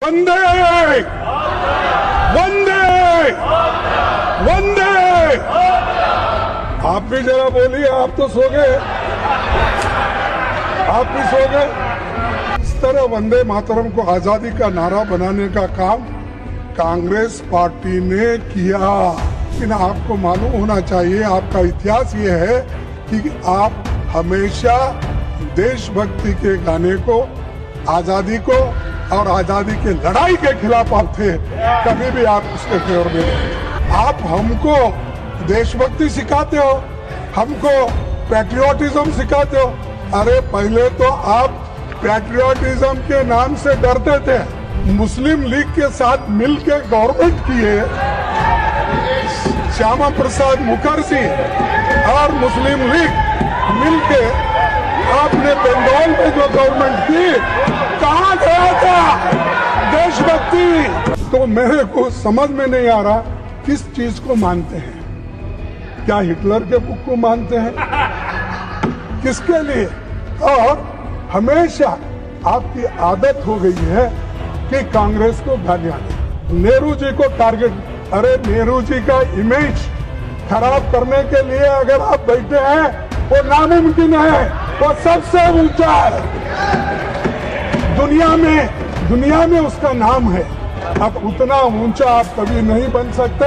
वंदे वंदे वंदे। आप भी जरा बोलिए, आप तो सो गए, आप भी सो गए। इस तरह वंदे मातरम को आजादी का नारा बनाने का काम कांग्रेस पार्टी ने किया। लेकिन आपको मालूम होना चाहिए, आपका इतिहास ये है कि आप हमेशा देशभक्ति के गाने को, आजादी को और आजादी की लड़ाई के खिलाफ आप थे। कभी भी आप उसके फेवर में नहीं। आप हमको देशभक्ति सिखाते हो, हमको पैट्रियोटिज्म सिखाते हो। अरे पहले तो आप पैट्रियोटिज्म के नाम से डरते थे। मुस्लिम लीग के साथ मिलकर गवर्नमेंट किए श्यामा प्रसाद मुखर्जी और मुस्लिम लीग मिलके आपने बंगाल में जो गवर्नमेंट की, कहाँ गया था देशभक्ति? तो मेरे को समझ में नहीं आ रहा किस चीज को मानते हैं। क्या हिटलर के बुक को मानते हैं? किसके लिए? और हमेशा आपकी आदत हो गई है कि कांग्रेस को गालियां दें, नेहरू जी को टारगेट। अरे नेहरू जी का इमेज खराब करने के लिए अगर आप बैठे हैं, वो नामुमकिन है, वो सबसे ऊंचा है दुनिया में उसका नाम है। अब उतना ऊंचा आप कभी नहीं बन सकते।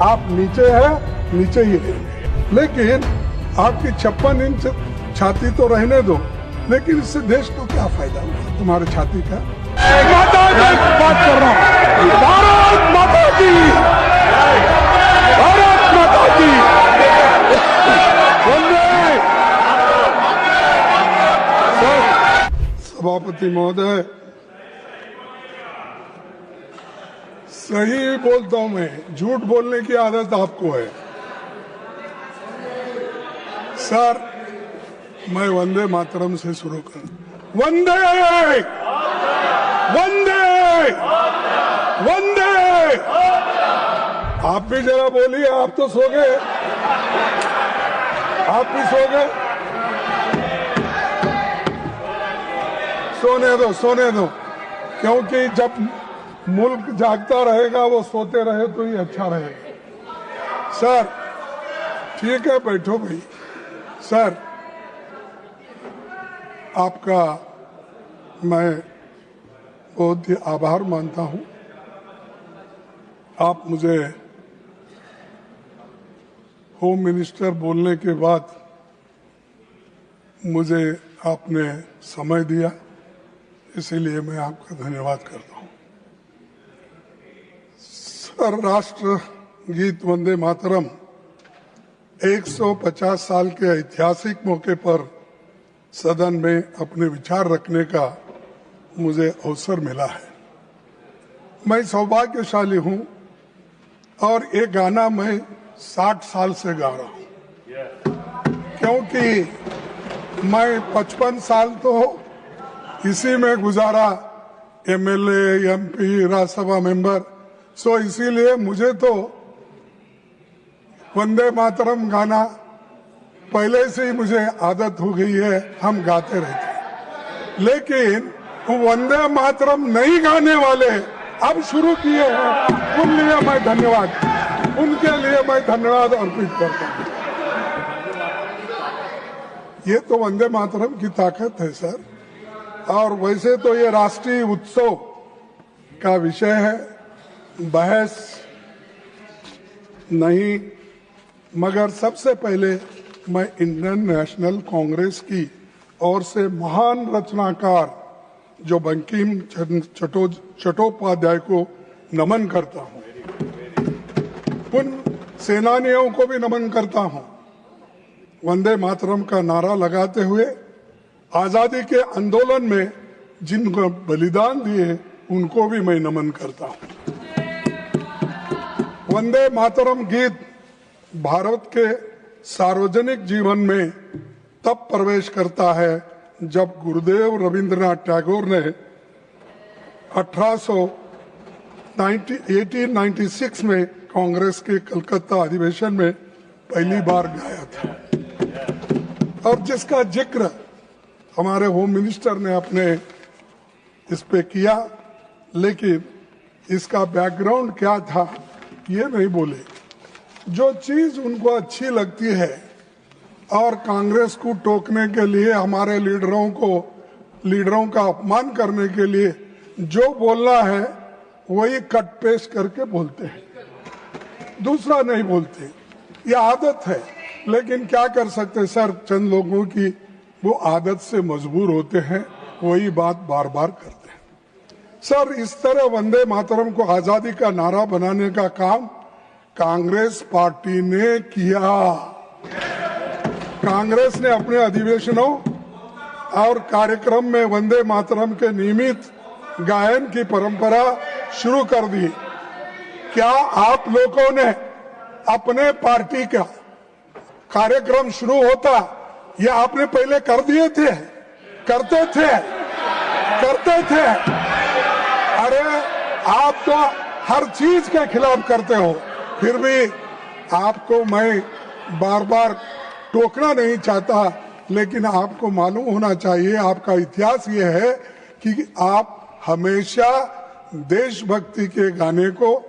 आप नीचे है, नीचे ही रहेंगे। लेकिन आपकी 56 इंच छाती तो रहने दो, लेकिन इससे देश को क्या फायदा हुआ तुम्हारे छाती का? बात कर रहा हूँ, भारत माता की, भारत माता की। सभापति महोदय, सही बोलता हूं मैं, झूठ बोलने की आदत आपको है। सर, मैं वंदे मातरम से शुरू कर। वंदे वंदे वंदे। आप भी जरा बोलिए, आप तो सो गए, आप भी सो गए। सोने दो, क्योंकि जब मुल्क जागता रहेगा, वो सोते रहे तो ही अच्छा रहेगा। सर ठीक है, बैठो भाई। सर, आपका मैं बहुत ही आभार मानता हूं। आप मुझे होम मिनिस्टर बोलने के बाद मुझे आपने समय दिया, इसीलिए मैं आपका धन्यवाद करता हूं। सर, राष्ट्र गीत वंदे मातरम 150 साल के ऐतिहासिक मौके पर सदन में अपने विचार रखने का मुझे अवसर मिला है। मैं सौभाग्यशाली हूं और ये गाना मैं 60 साल से गा रहा हूं, क्योंकि मैं 55 साल तो इसी में गुजारा, एमएलए, एमपी, राज्यसभा मेंबर। सो इसीलिए मुझे तो वंदे मातरम गाना पहले से ही मुझे आदत हो गई है, हम गाते रहते। लेकिन वंदे मातरम नहीं गाने वाले अब शुरू किए हैं, उनके लिए मैं धन्यवाद अर्पित करता हूं। ये तो वंदे मातरम की ताकत है सर। और वैसे तो ये राष्ट्रीय उत्सव का विषय है, बहस नहीं, मगर सबसे पहले मैं इंडियन नेशनल कांग्रेस की ओर से महान रचनाकार जो बंकिम चट्टोपाध्याय को नमन करता हूं, उन सेनानियों को भी नमन करता हूं। वंदे मातरम का नारा लगाते हुए आजादी के आंदोलन में जिनको बलिदान दिए, उनको भी मैं नमन करता हूं। वंदे मातरम गीत भारत के सार्वजनिक जीवन में तब प्रवेश करता है जब गुरुदेव रविंद्रनाथ टैगोर ने 1896 में कांग्रेस के कलकत्ता अधिवेशन में पहली बार गाया था, और जिसका जिक्र हमारे होम मिनिस्टर ने अपने इस पे किया। लेकिन इसका बैकग्राउंड क्या था ये नहीं बोले। जो चीज उनको अच्छी लगती है और कांग्रेस को टोकने के लिए, हमारे लीडरों का अपमान करने के लिए जो बोलना है वही कट पेस्ट करके बोलते हैं, दूसरा नहीं बोलते। ये आदत है, लेकिन क्या कर सकते सर, चंद लोगों की वो आदत से मजबूर होते हैं, वही बात बार बार करते हैं। सर, इस तरह वंदे मातरम को आजादी का नारा बनाने का काम कांग्रेस पार्टी ने किया। कांग्रेस ने अपने अधिवेशनों और कार्यक्रम में वंदे मातरम के नियमित गायन की परंपरा शुरू कर दी। क्या आप लोगों ने अपने पार्टी का कार्यक्रम शुरू होता, ये आपने पहले कर दिए थे? करते थे। अरे आप तो हर चीज के खिलाफ करते हो, फिर भी आपको मैं बार बार टोकना नहीं चाहता, लेकिन आपको मालूम होना चाहिए, आपका इतिहास ये है कि आप हमेशा देशभक्ति के गाने को,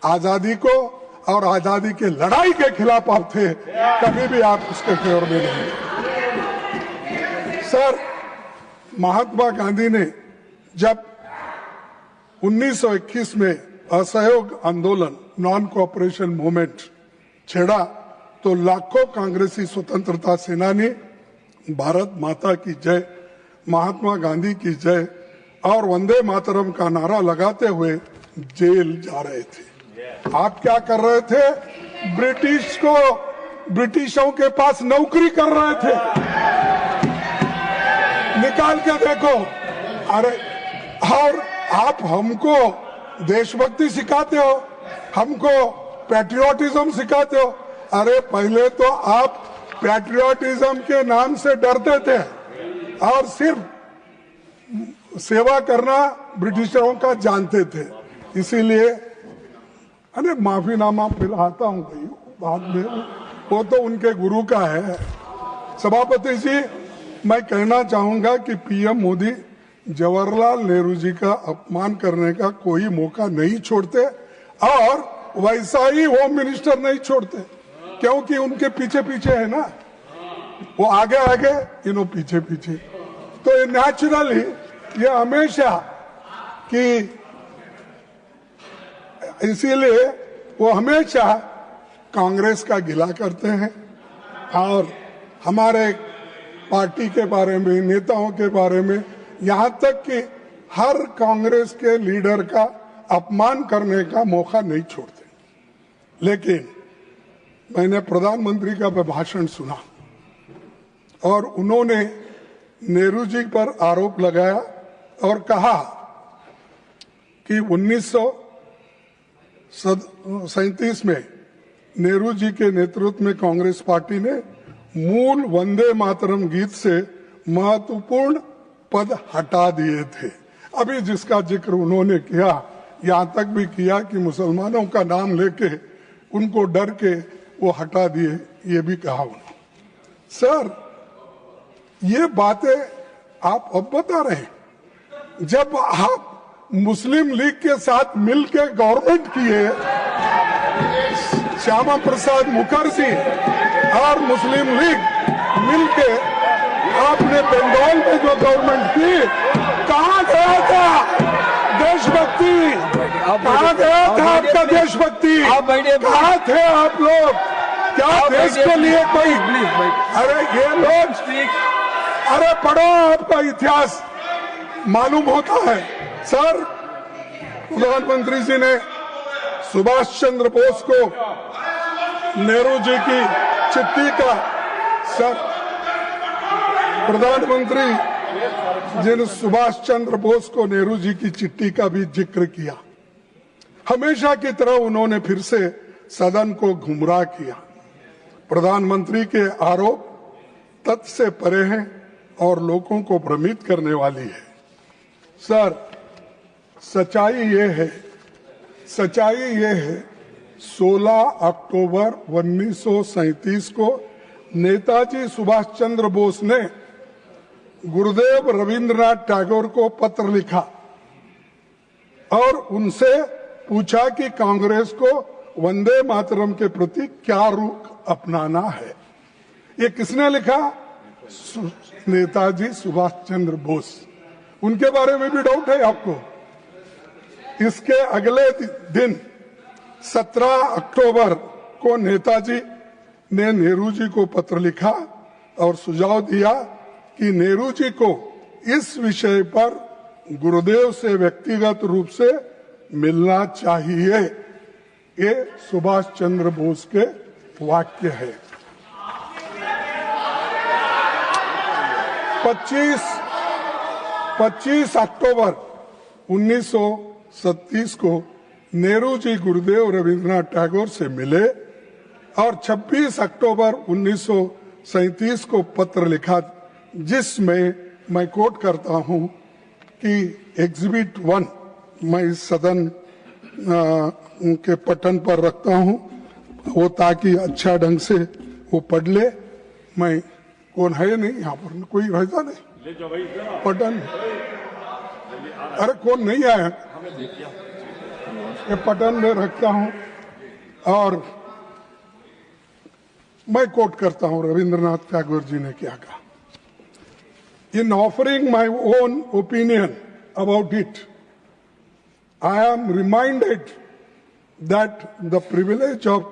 आजादी को और आजादी के लड़ाई के खिलाफ आप थे, कभी भी आप उसके फेवर में नहीं। सर, महात्मा गांधी ने जब 1921 में असहयोग आंदोलन, नॉन कोऑपरेशन मूवमेंट छेड़ा, तो लाखों कांग्रेसी स्वतंत्रता सेनानी भारत माता की जय, महात्मा गांधी की जय और वंदे मातरम का नारा लगाते हुए जेल जा रहे थे। आप क्या कर रहे थे? ब्रिटिशों के पास नौकरी कर रहे थे। निकाल के देखो। अरे, और आप हमको देशभक्ति सिखाते हो, हमको पैट्रियोटिज्म सिखाते हो। अरे, पहले तो आप पैट्रियोटिज्म के नाम से डरते थे और सिर्फ सेवा करना ब्रिटिशरों का जानते थे। इसीलिए अरे माफीनामा पिलाता हूँ भाई, बाद में वो तो उनके गुरु का है। सभापति जी, मैं कहना चाहूंगा कि पीएम मोदी जवाहरलाल नेहरू जी का अपमान करने का कोई मौका नहीं छोड़ते और वैसा ही होम मिनिस्टर नहीं छोड़ते, क्योंकि उनके पीछे पीछे है ना, वो आगे आगे, इन्हों पीछे पीछे। तो ये नेचुरली ये हमेशा कि इसीलिए वो हमेशा कांग्रेस का गिला करते हैं और हमारे पार्टी के बारे में, नेताओं के बारे में, यहाँ तक कि हर कांग्रेस के लीडर का अपमान करने का मौका नहीं छोड़ते। लेकिन मैंने प्रधानमंत्री का भाषण सुना और उन्होंने नेहरू जी पर आरोप लगाया और कहा कि 1937 में नेहरू जी के नेतृत्व में कांग्रेस पार्टी ने मूल वंदे मातरम गीत से महत्वपूर्ण पद हटा दिए थे। अभी जिसका जिक्र उन्होंने किया, यहाँ तक भी किया कि मुसलमानों का नाम लेके उनको डर के वो हटा दिए, ये भी कहा उन्होंने। सर, ये बातें आप अब बता रहे हैं, जब आप मुस्लिम लीग के साथ मिलकर गवर्नमेंट किए, श्यामा प्रसाद मुखर्जी और मुस्लिम लीग मिलके आपने बंगाल में जो गवर्नमेंट की, कहाँ गया था देशभक्ति? कहाँ गया था आपका देशभक्ति? कहाँ थे आप लोग? क्या देश के लिए कोई? अरे ये लोग, अरे पढ़ो, आपका इतिहास मालूम होता है। सर, प्रधानमंत्री जी ने सुभाष चंद्र बोस को नेहरू जी की चिट्ठी का, सर प्रधानमंत्री जी ने सुभाष चंद्र बोस को नेहरू जी की चिट्ठी का भी जिक्र किया। हमेशा की तरह उन्होंने फिर से सदन को गुमराह किया। प्रधानमंत्री के आरोप तथ्य से परे हैं और लोगों को भ्रमित करने वाली है। सर, सच्चाई ये है 16 अक्टूबर 1937 को नेताजी सुभाष चंद्र बोस ने गुरुदेव रविंद्रनाथ टैगोर को पत्र लिखा और उनसे पूछा कि कांग्रेस को वंदे मातरम के प्रति क्या रुख अपनाना है। ये किसने लिखा? नेताजी सुभाष चंद्र बोस। उनके बारे में भी डाउट है आपको? इसके अगले दिन 17 अक्टूबर को नेताजी ने नेहरू जी को पत्र लिखा और सुझाव दिया कि नेहरू जी को इस विषय पर गुरुदेव से व्यक्तिगत रूप से मिलना चाहिए। ये सुभाष चंद्र बोस के वाक्य है। 25 अक्टूबर 1937 को नेहरू जी गुरुदेव रविंद्रनाथ टैगोर से मिले और 26 अक्टूबर 1937 को पत्र लिखा, जिसमें मैं कोट करता हूं कि एग्जिबिट 1 मैं इस सदन के पटन पर रखता हूं, वो ताकि अच्छा ढंग से वो पढ़ ले। मैं कौन है नहीं यहाँ पर, कोई रहता नहीं पटन। अरे कौन नहीं आया? ये पटन में रखता हूं और मैं कोट करता हूं रविंद्रनाथ टैगोर जी ने क्या कहा। In offering my own opinion about it, I am reminded that the privilege of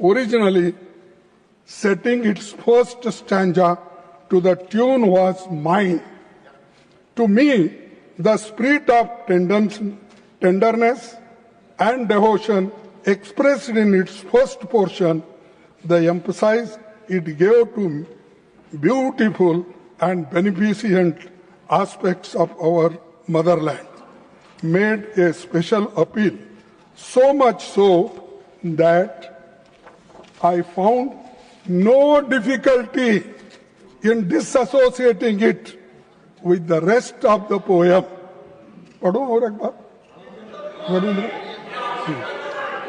originally setting its first stanza to the tune was mine. To me, the spirit of tenderness and devotion expressed in its first portion, the emphasis it gave to beautiful and beneficent aspects of our motherland, made a special appeal, so much so that I found no difficulty in disassociating it with the rest of the poem. पढ़ो और एक बार।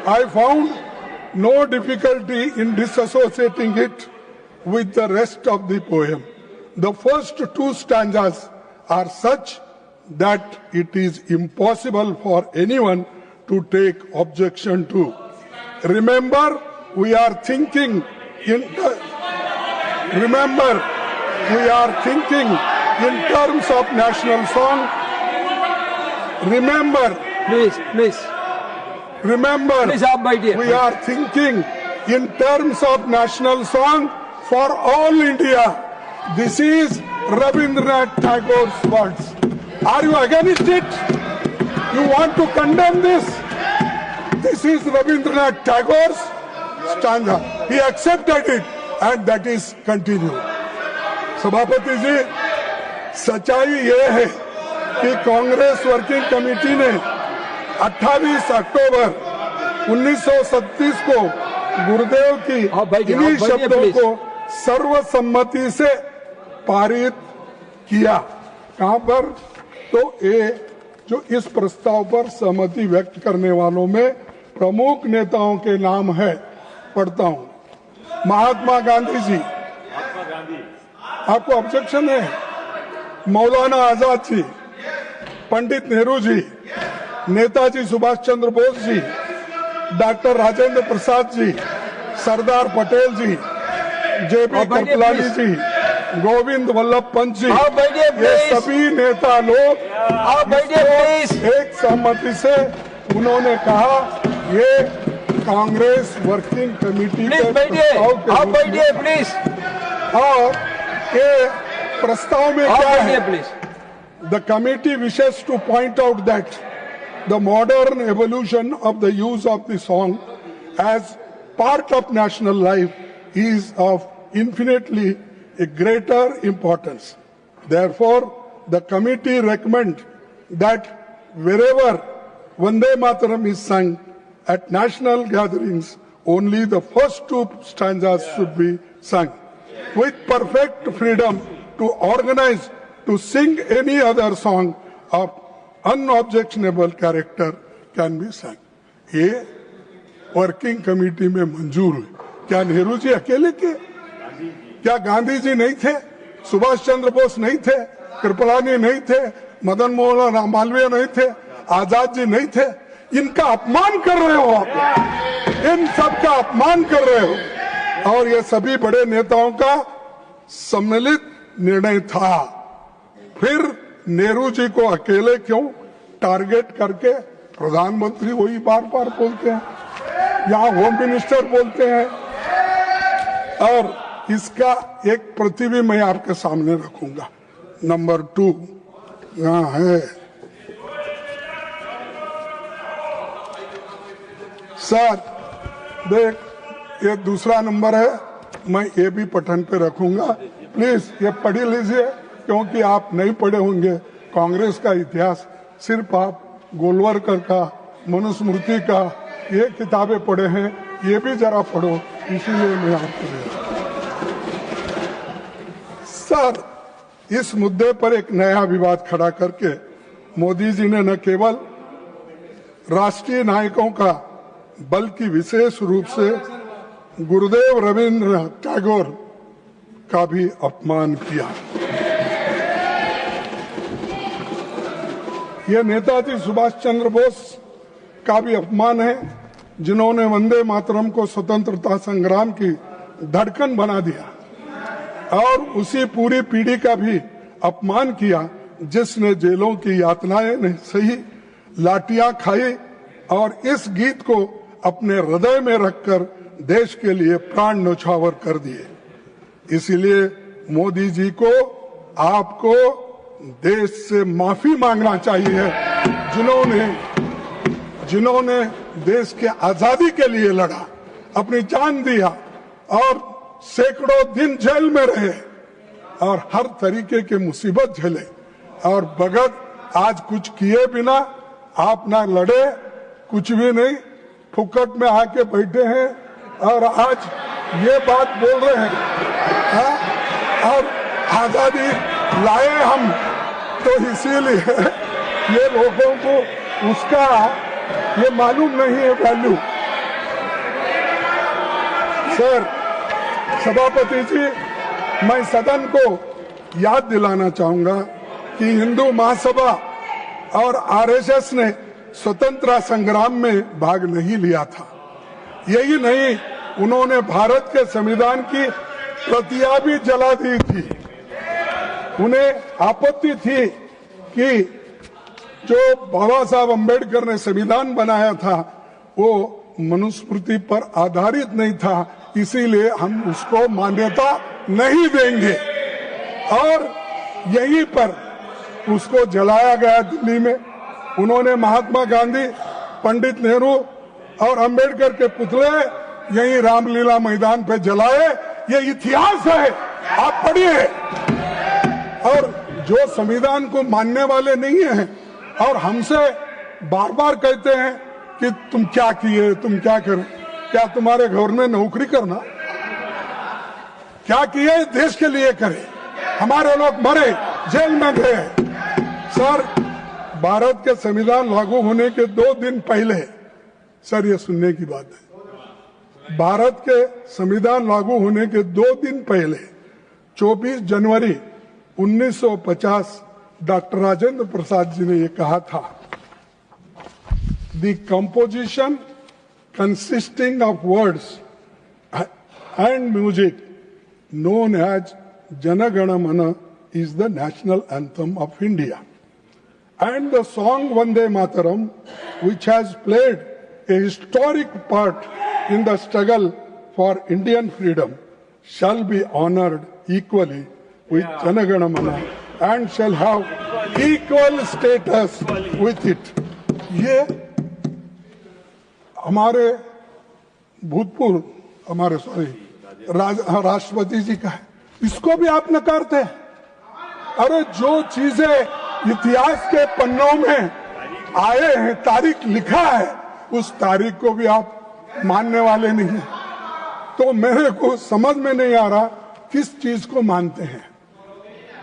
I found no difficulty in disassociating it with the rest of the poem. The first two stanzas are such that it is impossible for anyone to take objection to. Remember, we are thinking in terms of national song. Remember, please. Remember, Please, we are thinking in terms of national song for all India. This is Rabindranath Tagore's words. Are you against it? You want to condemn this? This is Rabindranath Tagore's stanza. He accepted it and that is continued. सभापति जी, सच्चाई ये है कि Congress working committee ने 28 अक्टूबर 1937 को गुरुदेव की इन्हीं शब्दों को सर्वसम्मति से पारित किया। कहां पर? तो ये जो इस प्रस्ताव पर सहमति व्यक्त करने वालों में प्रमुख नेताओं के नाम है, पढ़ता हूं। महात्मा गांधी जी, आपको ऑब्जेक्शन है? मौलाना आजाद जी, पंडित नेहरू जी, नेताजी सुभाष चंद्र बोस जी, डॉक्टर राजेंद्र प्रसाद जी, सरदार पटेल जी, जेपी कृपलानी जी, गोविंद वल्लभ पंत जी, ये सभी नेता लोग एक सहमति से उन्होंने कहा ये कांग्रेस वर्किंग कमेटी के प्रस्ताव के और ये प्रस्ताव में क्या है? The committee wishes to point out that the modern evolution of the use of the song as part of national life is of infinitely a greater importance. Therefore, the committee recommends that wherever Vande Mataram is sung at national gatherings, only the first two stanzas should be sung. With perfect freedom to organize to sing any other song of unobjectionable character can be sung. ये working committee में मंजूर हुई। क्या नेहरू जी अकेले के? क्या गांधी जी नहीं थे? सुभाष चंद्र बोस नहीं थे? कृपलानी नहीं थे? मदन मोहन मालवीय नहीं थे, आजाद जी नहीं थे। इनका अपमान कर रहे हो आप, इन सब का अपमान कर रहे हो। और ये सभी बड़े नेताओं का सम्मिलित निर्णय था। फिर नेहरू जी को अकेले क्यों टारगेट करके प्रधानमंत्री वही बार बार बोलते हैं, यहाँ होम मिनिस्टर बोलते हैं। और इसका एक प्रतिबिंब मैं आपके सामने रखूंगा। नंबर 2 यहाँ है सर, देख ये दूसरा नंबर है, मैं ये भी पठन पे रखूंगा, प्लीज ये पढ़ लीजिए, क्योंकि आप नहीं पढ़े होंगे कांग्रेस का इतिहास। सिर्फ आप गोलवलकर का, मनुस्मृति का ये किताबें पढ़े हैं, ये भी जरा पढ़ो, इसीलिए मैं आपको दे रहा हूं। सर, इस मुद्दे पर एक नया विवाद खड़ा करके मोदी जी ने न केवल राष्ट्रीय नायकों का बल्कि विशेष रूप से गुरुदेव रविंद्रनाथ टैगोर का भी अपमान किया। यह नेताजी सुभाष चंद्र बोस का भी अपमान है, जिन्होंने वंदे मातरम को स्वतंत्रता संग्राम की धड़कन बना दिया। और उसी पूरी पीढ़ी का भी अपमान किया जिसने जेलों की यातनाएं नहीं सही, लाठियां खाई और इस गीत को अपने हृदय में रखकर देश के लिए प्राण न्यौछावर कर दिए। इसीलिए मोदी जी को, आपको देश से माफी मांगना चाहिए, जिन्होंने देश के आजादी के लिए लड़ा, अपनी जान दिया और सैकड़ों दिन जेल में रहे और हर तरीके के मुसीबत झेले। और भगत आज कुछ किए बिना, आप ना लड़े, कुछ भी नहीं, फुकट में आके बैठे हैं और आज ये बात बोल रहे हैं। और आजादी लाए हम तो इसीलिए ये लोगों को उसका ये मालूम नहीं है वैल्यू। सर, सभापति जी, मैं सदन को याद दिलाना चाहूंगा कि हिंदू महासभा और आरएसएस ने स्वतंत्रता संग्राम में भाग नहीं लिया था। यही नहीं, उन्होंने भारत के संविधान की प्रतियां भी जला दी थी। उन्हें आपत्ति थी कि जो बाबा साहब अम्बेडकर ने संविधान बनाया था वो मनुस्मृति पर आधारित नहीं था, इसीलिए हम उसको मान्यता नहीं देंगे। और यहीं पर उसको जलाया गया दिल्ली में। उन्होंने महात्मा गांधी, पंडित नेहरू और अंबेडकर के पुतले यही रामलीला मैदान पे जलाए। ये इतिहास है, आप पढ़िए। और जो संविधान को मानने वाले नहीं हैं और हमसे बार बार कहते हैं कि तुम क्या किए, तुम क्या करें, क्या तुम्हारे घर में नौकरी करना, क्या किए देश के लिए करे। हमारे लोग मरे, जेल में गए। सर, भारत के संविधान लागू होने के 2 दिन पहले, सर ये सुनने की बात है, भारत के संविधान लागू होने के 2 दिन पहले 24 जनवरी 1950 डॉक्टर राजेंद्र प्रसाद जी ने ये कहा था, the composition consisting of words and music known as Jana Gana Mana is the national anthem of India. And the song Vande Mataram, which has played a historic part in the struggle for Indian freedom, shall be honored equally with Jana Gana Mana and shall have equal status with it. ये हमारे भूतपूर्व, हमारे राष्ट्रपति जी का है, इसको भी आप नकारते हैं। अरे जो चीजें इतिहास के पन्नों में आए हैं, तारीख लिखा है, उस तारीख को भी आप मानने वाले नहीं हैं। तो मेरे को समझ में नहीं आ रहा किस चीज को मानते हैं।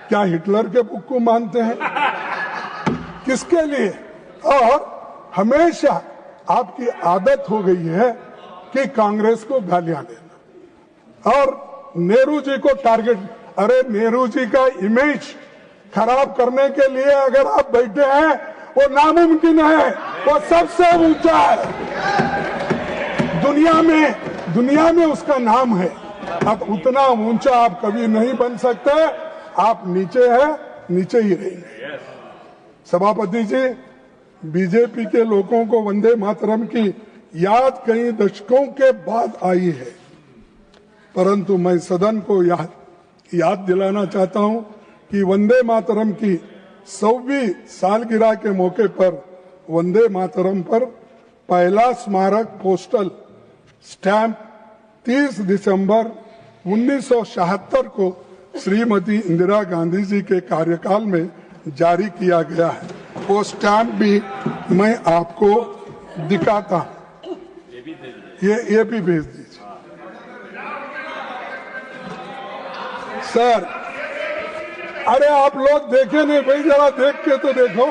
क्या हिटलर के बुक को मानते हैं, किसके लिए? और हमेशा आपकी आदत हो गई है कि कांग्रेस को गालियां देना और नेहरू जी को टारगेट। अरे नेहरू जी का इमेज खराब करने के लिए अगर आप बैठे हैं वो नामुमकिन है, वो सबसे ऊंचा है दुनिया में उसका नाम है। अब उतना ऊंचा आप कभी नहीं बन सकते, आप नीचे है, नीचे ही रहेंगे। सभापति जी, बीजेपी के लोगों को वंदे मातरम की याद कई दशकों के बाद आई है, परंतु मैं सदन को याद दिलाना चाहता हूं कि वंदे मातरम की 100वीं सालगिरह के मौके पर वंदे मातरम पर पहला स्मारक पोस्टल स्टैंप 30 दिसंबर 1976 को श्रीमती इंदिरा गांधी जी के कार्यकाल में जारी किया गया है। वो स्टैंप भी मैं आपको दिखाता हूं, ये भी भेज दीजिए सर। अरे आप लोग देखे नहीं भाई, जरा देख के तो देखो।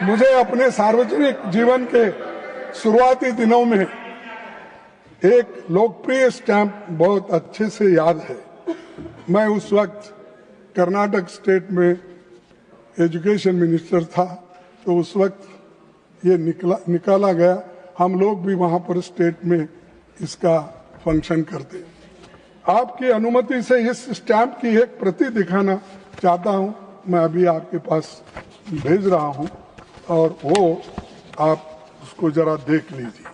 मुझे अपने सार्वजनिक जीवन के शुरुआती दिनों में एक लोकप्रिय स्टैंप बहुत अच्छे से याद है। मैं उस वक्त कर्नाटक स्टेट में एजुकेशन मिनिस्टर था, तो उस वक्त ये निकाला गया। हम लोग भी वहां पर स्टेट में इसका फंक्शन करते। आपकी अनुमति से इस स्टैंप की एक प्रति दिखाना चाहता हूं। मैं अभी आपके पास भेज रहा हूं और वो आप उसको जरा देख लीजिए।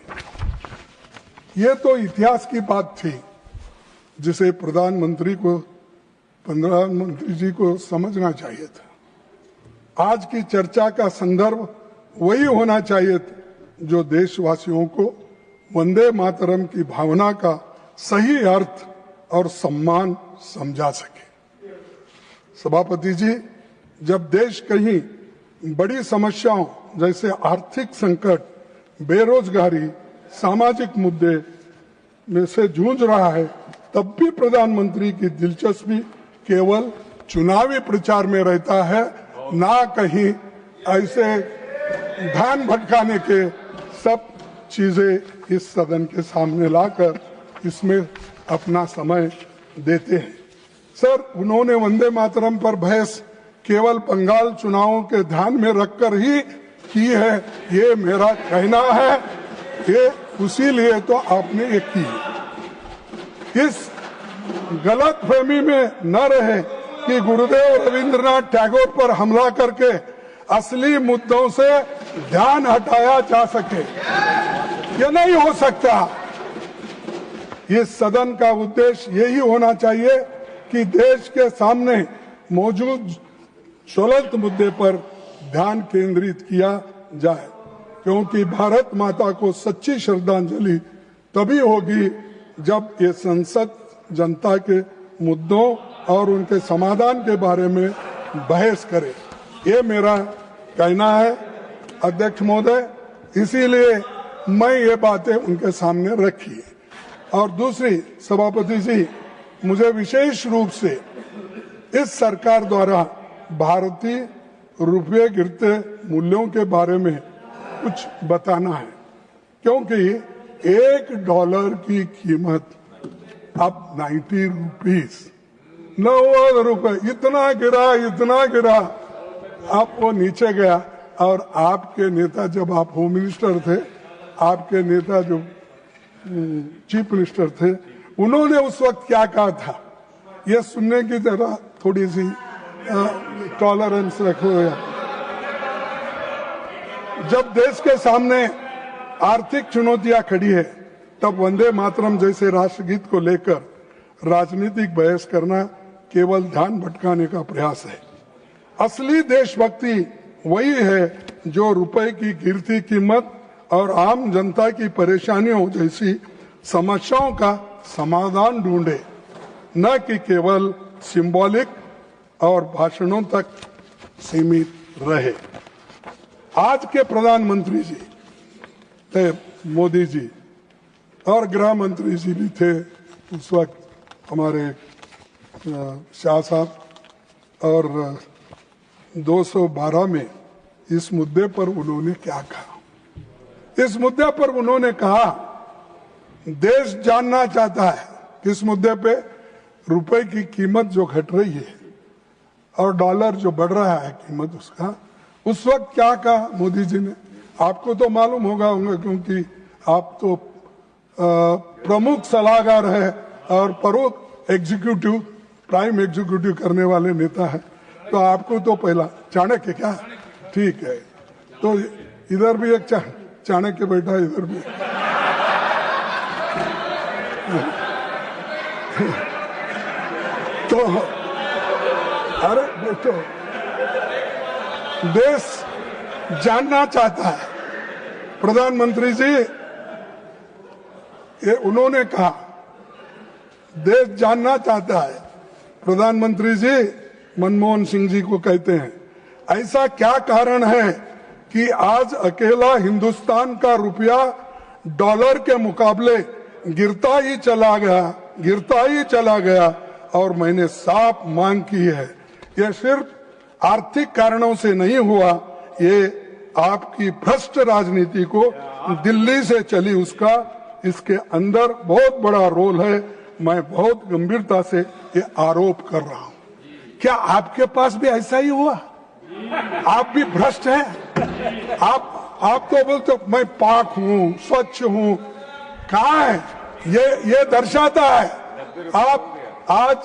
ये तो इतिहास की बात थी जिसे प्रधानमंत्री जी को समझना चाहिए था। आज की चर्चा का संदर्भ वही होना चाहिए जो देशवासियों को वंदे मातरम की भावना का सही अर्थ और सम्मान समझा सके। सभापति जी, जब देश कहीं बड़ी समस्याओं जैसे आर्थिक संकट, बेरोजगारी, सामाजिक मुद्दे में से जूझ रहा है, तब भी प्रधानमंत्री की दिलचस्पी केवल चुनावी प्रचार में रहता है, ना कहीं ऐसे ध्यान भटकाने के सब चीजें इस सदन के सामने लाकर इसमें अपना समय देते हैं। सर, उन्होंने वंदे मातरम पर बहस केवल बंगाल चुनावों के ध्यान में रखकर ही की है, ये मेरा कहना है। ये उसी लिए तो आपने ये की। इस गलत फहमी में न रहे कि गुरुदेव रविंद्रनाथ टैगोर पर हमला करके असली मुद्दों से ध्यान हटाया जा सके। ये नहीं हो सकता। इस सदन का उद्देश्य यही होना चाहिए कि देश के सामने मौजूद ज्वलंत मुद्दे पर ध्यान केंद्रित किया जाए, क्योंकि भारत माता को सच्ची श्रद्धांजलि तभी होगी जब ये संसद जनता के मुद्दों और उनके समाधान के बारे में बहस करे। ये मेरा कहना है अध्यक्ष महोदय, इसीलिए मैं ये बातें उनके सामने रखी। और दूसरी, सभापति जी, मुझे विशेष रूप से इस सरकार द्वारा भारतीय रुपये गिरते मूल्यों के बारे में कुछ बताना है, क्योंकि $1 की कीमत अब 90 रुपीस, 90 रुपए, इतना गिरा, अब वो नीचे गया। और आपके नेता, जब आप होम मिनिस्टर थे, आपके नेता जो चीफ मिनिस्टर थे, उन्होंने उस वक्त क्या कहा था, यह सुनने की तरह थोड़ी सी टॉलरेंस रखो। जब देश के सामने आर्थिक चुनौतियां खड़ी है, तब वंदे मातरम जैसे राष्ट्रगीत को लेकर राजनीतिक बहस करना केवल ध्यान भटकाने का प्रयास है। असली देशभक्ति वही है जो रुपए की गिरती कीमत और आम जनता की परेशानियों जैसी समस्याओं का समाधान ढूंढे, न कि केवल सिंबॉलिक और भाषणों तक सीमित रहे। आज के प्रधानमंत्री जी थे, मोदी जी, और गृह मंत्री जी भी थे उस वक्त, हमारे शाह साहब, और 212 में इस मुद्दे पर उन्होंने क्या कहा। इस मुद्दे पर उन्होंने कहा, देश जानना चाहता है किस मुद्दे पे, रुपए की कीमत जो घट रही है और डॉलर जो बढ़ रहा है कीमत उसका, उस वक्त क्या कहा मोदी जी ने? आपको तो मालूम होगा क्योंकि आप तो प्रमुख सलाहकार है और प्रमुख एग्जीक्यूटिव, प्राइम एग्जीक्यूटिव करने वाले नेता है, तो आपको तो पहला चाणक्य क्या, ठीक है, तो इधर भी एक चाणक्य बैठा, इधर भी तो अरे बेटो, देश जानना चाहता है। प्रधानमंत्री जी ये उन्होंने कहा देश जानना चाहता है। प्रधानमंत्री जी मनमोहन सिंह जी को कहते हैं, ऐसा क्या कारण है कि आज अकेला हिंदुस्तान का रुपया डॉलर के मुकाबले गिरता ही चला गया और मैंने साफ मांग की है, यह सिर्फ आर्थिक कारणों से नहीं हुआ, ये आपकी भ्रष्ट राजनीति को दिल्ली से चली उसका इसके अंदर बहुत बड़ा रोल है। मैं बहुत गंभीरता से ये आरोप कर रहा हूं। क्या आपके पास भी ऐसा ही हुआ? आप भी भ्रष्ट हैं? आप तो बोलते मैं पाक हूं, स्वच्छ हूं, कहां है? ये दर्शाता है आप आज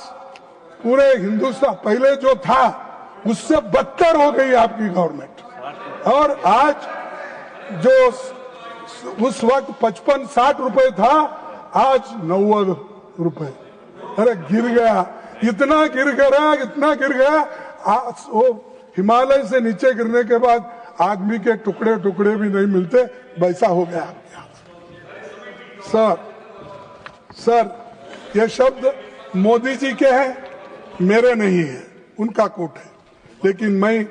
पूरे हिंदुस्तान, पहले जो था उससे बदतर हो गई आपकी गवर्नमेंट, और आज जो उस वक्त 55-60 रुपए था, आज 90 रुपए। अरे गिर गया, इतना गिर गया वो हिमालय से नीचे गिरने के बाद आदमी के टुकड़े भी नहीं मिलते, वैसा हो गया आपके यहाँ। सर ये शब्द मोदी जी के हैं, मेरे नहीं है, उनका कोट है। लेकिन मैं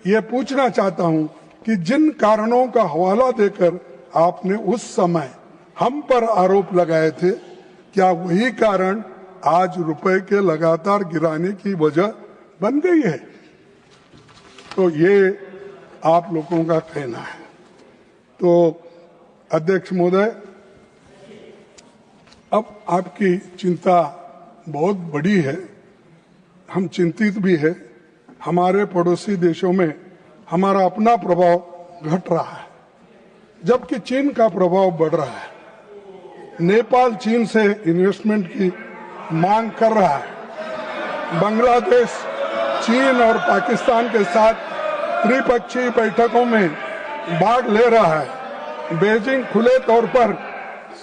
ये पूछना चाहता हूं कि जिन कारणों का हवाला देकर आपने उस समय हम पर आरोप लगाए थे, क्या वही कारण आज रुपए के लगातार गिराने की वजह बन गई है? तो ये आप लोगों का कहना है। तो अध्यक्ष महोदय, अब आपकी चिंता बहुत बड़ी है, हम चिंतित भी है। हमारे पड़ोसी देशों में हमारा अपना प्रभाव घट रहा है, जबकि चीन का प्रभाव बढ़ रहा है। नेपाल चीन से इन्वेस्टमेंट की मांग कर रहा है। बांग्लादेश चीन और पाकिस्तान के साथ त्रिपक्षीय बैठकों में भाग ले रहा है। बीजिंग खुले तौर पर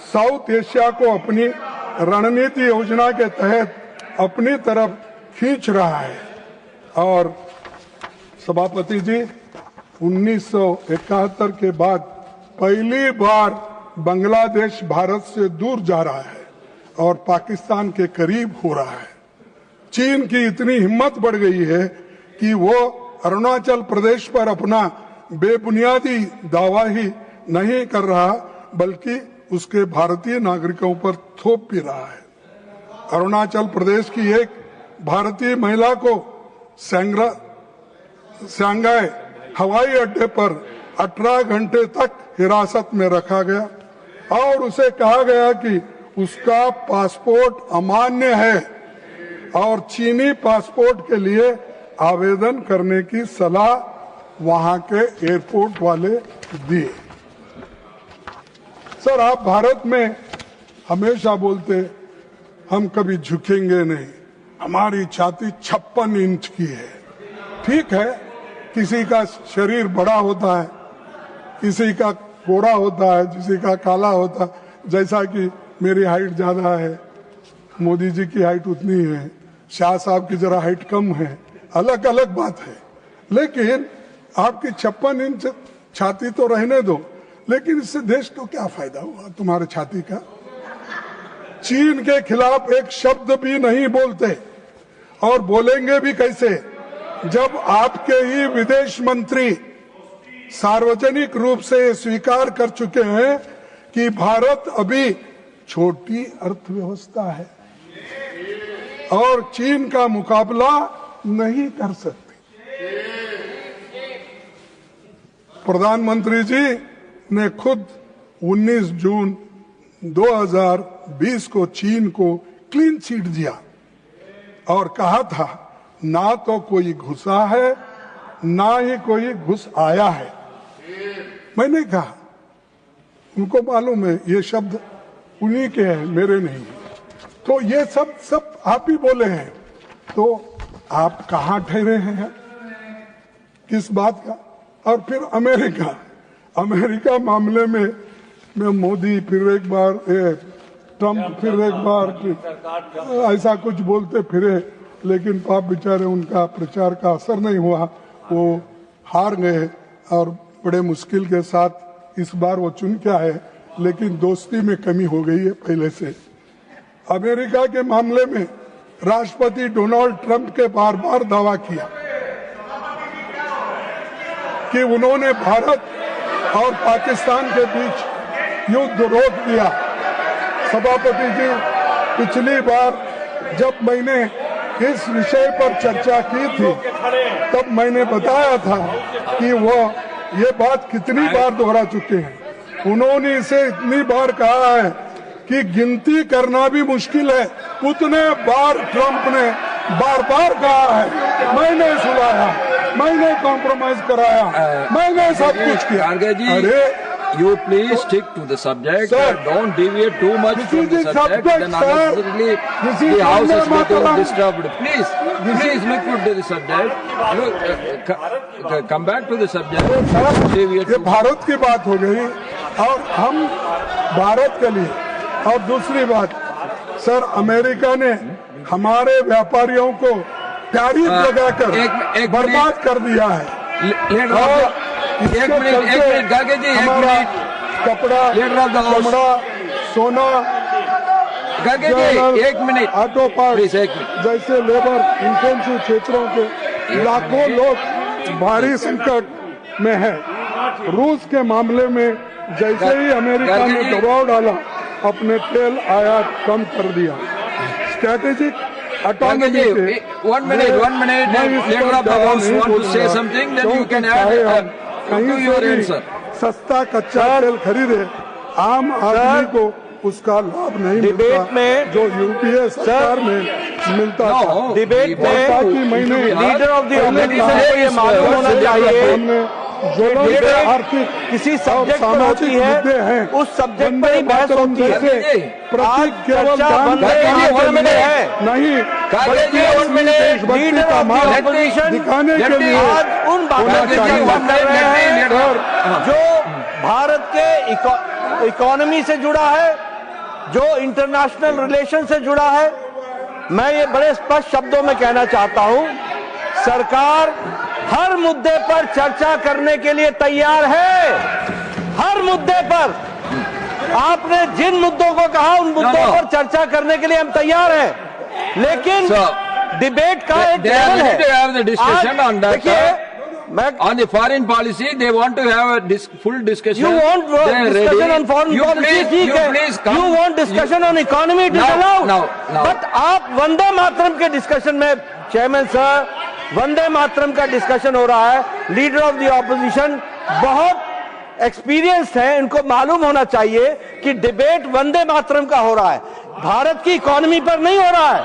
साउथ एशिया को अपनी रणनीति योजना के तहत अपनी तरफ खींच रहा है। और सभापति जी, 1971 के बाद पहली बार बांग्लादेश भारत से दूर जा रहा है और पाकिस्तान के करीब हो रहा है। चीन की इतनी हिम्मत बढ़ गई है कि वो अरुणाचल प्रदेश पर अपना बेबुनियादी दावा ही नहीं कर रहा, बल्कि उसके भारतीय नागरिकों पर थोप भी रहा है। अरुणाचल प्रदेश की एक भारतीय महिला को सांघाई हवाई अड्डे पर 18 घंटे तक हिरासत में रखा गया और उसे कहा गया कि उसका पासपोर्ट अमान्य है और चीनी पासपोर्ट के लिए आवेदन करने की सलाह वहां के एयरपोर्ट वाले दिए। सर, आप भारत में हमेशा बोलते हम कभी झुकेंगे नहीं, हमारी छाती 56 इंच की है। ठीक है, किसी का शरीर बड़ा होता है, किसी का गोरा होता है, किसी का काला होता है। जैसा कि मेरी हाइट ज्यादा है, मोदी जी की हाइट उतनी है, शाह साहब की जरा हाइट कम है, अलग अलग बात है। लेकिन आपकी 56 इंच छाती तो रहने दो, लेकिन इससे देश को क्या फायदा हुआ तुम्हारे छाती का? चीन के खिलाफ एक शब्द भी नहीं बोलते, और बोलेंगे भी कैसे जब आपके ही विदेश मंत्री सार्वजनिक रूप से स्वीकार कर चुके हैं कि भारत अभी छोटी अर्थव्यवस्था है और चीन का मुकाबला नहीं कर सकती। प्रधानमंत्री जी ने खुद 19 जून 2020 को चीन को क्लीन चिट दिया और कहा था ना तो कोई घुसा है ना ही कोई घुस आया है। मैंने कहा उनको मालूम है ये शब्द उन्हीं के हैं, मेरे नहीं। तो ये सब आप ही बोले हैं, तो आप कहाँ ठहरे हैं किस बात का? और फिर अमेरिका मामले में मैं मोदी फिर एक बार ट्रम्प फिर एक बार ऐसा कुछ बोलते फिरे, लेकिन पाप बेचारे उनका प्रचार का असर नहीं हुआ, वो हार गए और बड़े मुश्किल के साथ इस बार वो चुन के आए, लेकिन दोस्ती में कमी हो गई है पहले से। अमेरिका के मामले में राष्ट्रपति डोनाल्ड ट्रंप के बार बार दावा किया कि उन्होंने भारत और पाकिस्तान के बीच युद्ध रोक दिया। सभापति जी, पिछली बार जब मैंने इस विषय पर चर्चा की थी तब मैंने बताया था कि वो ये बात कितनी बार दोहरा चुके हैं। उन्होंने इसे इतनी बार कहा है कि गिनती करना भी मुश्किल है, उतने बार ट्रंप ने बार बार कहा है। मैंने सुनाया, मैंने कॉम्प्रोमाइज कराया, मैंने सब कुछ किया। अरे you please stick to the subject, don't deviate too much from the subject, then unnecessarily the house is getting disturbed. Please look to the subject. Come back to the subject. ये भारत की बात हो गई और हम भारत के लिए, और दूसरी बात सर, अमेरिका ने हमारे व्यापारियों को टैरिफ लगाकर बर्बाद कर दिया है। एक मिनट गागे जी, हमारा कपड़ा, चमड़ा, सोना, गागे जी एक मिनट, ऑटो पार्ट जैसे लेबर इंटेंसिव क्षेत्रों के लाखों लोग भारी संकट में है। रूस के मामले में जैसे ही अमेरिका ने दबाव डाला, अपने तेल आयात कम कर दिया। स्ट्रैटेजिक autonomy से 1 minute, leader of the house want to say something, then you can add to your answer. सस्ता कच्चा तेल खरीदे, आम आदमी को उसका लाभ नहीं मिलता में जो यूपीए सरकार में मिलता था। डिबेट में लीडर ऑफ द ऑपोजिशन को ये मालूम होना चाहिए जो आर्थिक किसी सब्जेक्ट पर होती है, उस सब्जेक्ट पर ही बहस होती है। प्रतीक केवल नहीं, लीडर ऑफ द ऑपोजिशन दिखाने के लिए आज उन बातों की बात कर रहे हैं जो भारत के इकोनॉमी से जुड़ा है, जो इंटरनेशनल रिलेशन से जुड़ा है। मैं ये बड़े स्पष्ट शब्दों में कहना चाहता हूं, सरकार हर मुद्दे पर चर्चा करने के लिए तैयार है। हर मुद्दे पर आपने जिन मुद्दों को कहा उन मुद्दों पर चर्चा करने के लिए हम तैयार हैं, लेकिन डिबेट का एक लेवल है। देखिए, on the foreign policy, they want to have a full discussion. You want discussion on foreign policy? You want discussion on economy? It is allowed. No. But आप वंदे मातरम के डिस्कशन में, चेयरमैन सर, वंदे मातरम का discussion हो रहा है। Leader of the opposition बहुत experience है, इनको मालूम होना चाहिए कि डिबेट वंदे मातरम का हो रहा है, भारत की इकोनॉमी पर नहीं हो रहा है।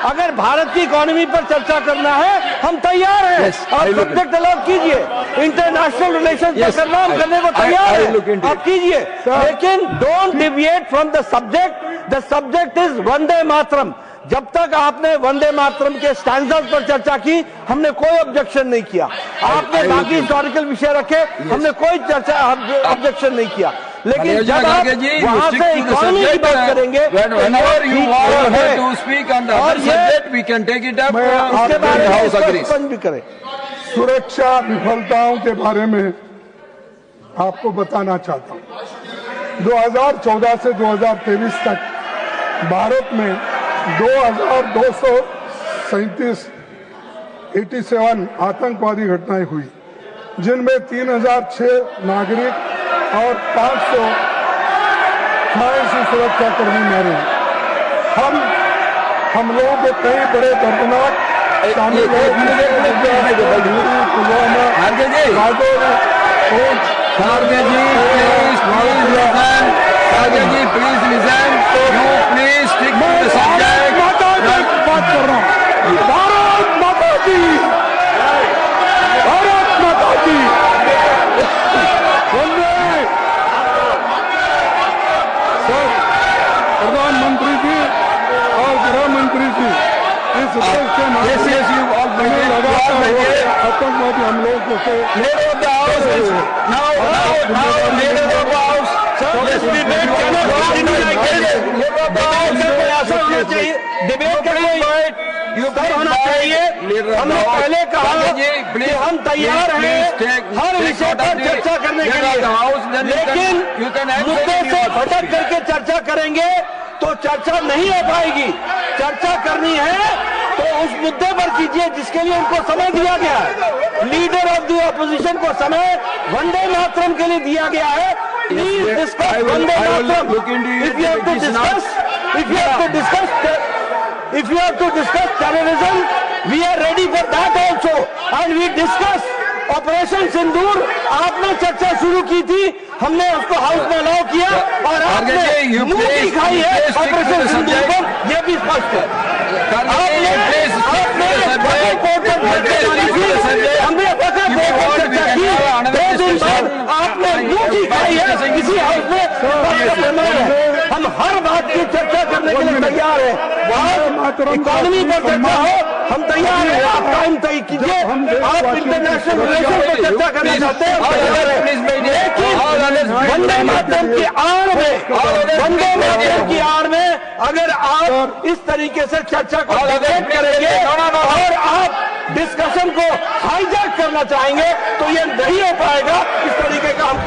अगर भारत की इकोनॉमी पर चर्चा करना है, हम तैयार हैं। आप सब्जेक्ट अलॉट कीजिए, इंटरनेशनल रिलेशन पर करना हम करने को तैयार हैं, आप कीजिए, लेकिन don't deviate from the subject. The subject is Vande Mataram. जब तक आपने वंदे मातरम के स्टैंडर्ड पर चर्चा की, हमने कोई ऑब्जेक्शन नहीं किया। आपने बाकी हिस्टोरिकल विषय रखे, हमने कोई चर्चा ऑब्जेक्शन नहीं किया। लेकिन जब आप वहां से इकोनॉमी की बात करेंगे, उसके बारे में भी करें। सुरक्षा विफलताओं के बारे में आपको बताना चाहता हूं। 2014 से 2023 तक भारत में 2237 आतंकवादी घटनाएं हुई, जिनमें 3006 नागरिक और 586 सुरक्षाकर्मी मारे। हम लोगों को कई बड़े दर्दनाक शामिल भारत माता की, भारत माता की। सर, प्रधानमंत्री जी और गृह मंत्री जी, इस देश के लगातार आतंकवादी हमलों को डिबेट करने होना चाहिए। हमने पहले कहा कि हम तैयार हैं हर विषय पर चर्चा करने के लिए, लेकिन मुद्दे से भटक करके चर्चा करेंगे तो चर्चा नहीं हो पाएगी। चर्चा करनी है तो उस मुद्दे पर कीजिए जिसके लिए उनको समय दिया गया है। लीडर ऑफ द ऑपोजिशन को समय वंदे मातरम के लिए दिया गया है। Please discuss Vande Mataram. If you have to discuss terrorism, we are ready for that also and we discuss operation Sindoor. आपने चर्चा शुरू की थी, हमने उसको हाउस में अलाउ किया और आपने मुंह दिखाई है ऑपरेशन सिंदूर पर, यह भी स्पष्ट है। हमने चर्चा की, 2 दिन बाद आपने मुंह दिखाई है किसी हाउस में। हम हर बात की चर्चा करने के लिए तैयार हैं। इकोनॉमी पर चर्चा हो, हम तैयार हैं। आप टाइम तय कीजिए। आप इंटरनेशनल रिलेशन पर चर्चा करना चाहते हैं, हम तैयार हैं। लेकिन वंदे मातरम की आड़ में, वंदे मातरम की आड़ में अगर आप इस तरीके से चर्चा को डिबेट करेंगे और आप डिस्कशन को हाईजैक करना चाहेंगे तो ये नहीं हो पाएगा। इस तरीके का हम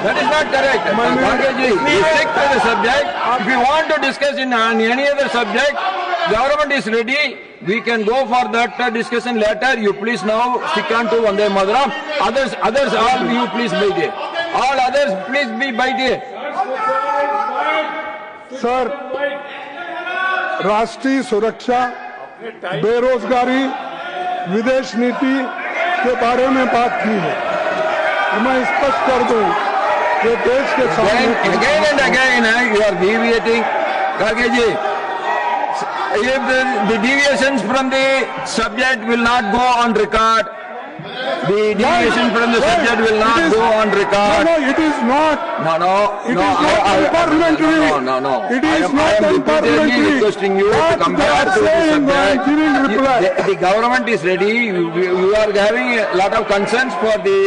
That is not correct. Ji, stick to the subject. If you want to discuss in any other subject, government is ready. We can go for that discussion later. You please now stick on to Vande Mataram. Others, all you please by day. All others, please be by day. Sir, राष्ट्रीय सुरक्षा, बेरोजगारी, विदेश नीति के बारे में बात की है। मैं स्पष्ट कर दूं कि देश के सामने again and again you are deviating. Karge ji, if the deviations from the subject will not go on record, the deviation from the subject will not go on record. No, it is not. No. It is not unparliamentary. No. It is I am not repeatedly unparliamentary. requesting you to come back to the subject. The government is ready. You are having a lot of concerns for the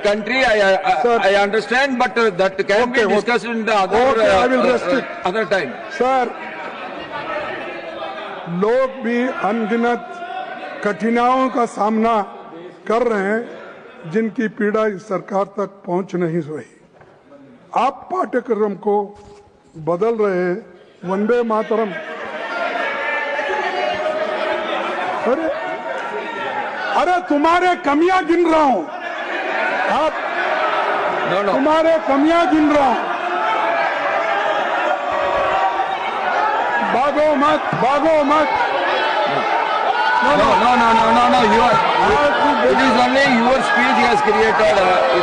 country. I understand, but that can be discussed in the other time. Sir, लोग भी अनगिनत कठिनाइयों का सामना कर रहे हैं जिनकी पीड़ा इस सरकार तक पहुंच नहीं रही। आप पाठ्यक्रम को बदल रहे हैं। वंदे मातरम, अरे तुम्हारे कमियां गिन रहा हूं। आप तुम्हारे कमियां गिन रहा हूं। भागो मत। No. You are. It is only your speech has created.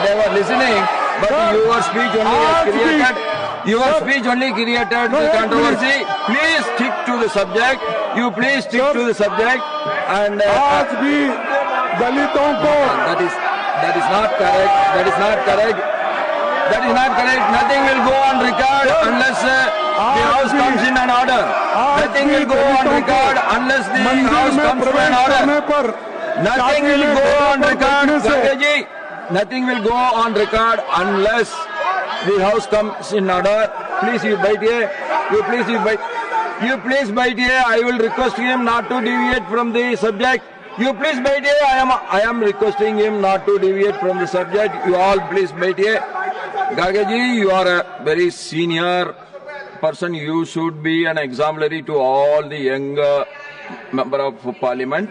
They were listening, but your speech only has created. Your speech only created the controversy. Please stick to the subject. You please stick to the subject. And आज भी दलितों को that is not correct. That is not correct. Nothing will go on record unless the house comes in an order. Nothing will go on record unless the house comes to an order. Nothing will go on record, Gandhi. Nothing will go on record unless the house comes in order. Please, you bite here. You please bite here. I will request him not to deviate from the subject. You please bite here. I am requesting him not to deviate from the subject. You all please bite here. Gargaji, you are a very senior person. You should be an exemplary to all the young member of parliament.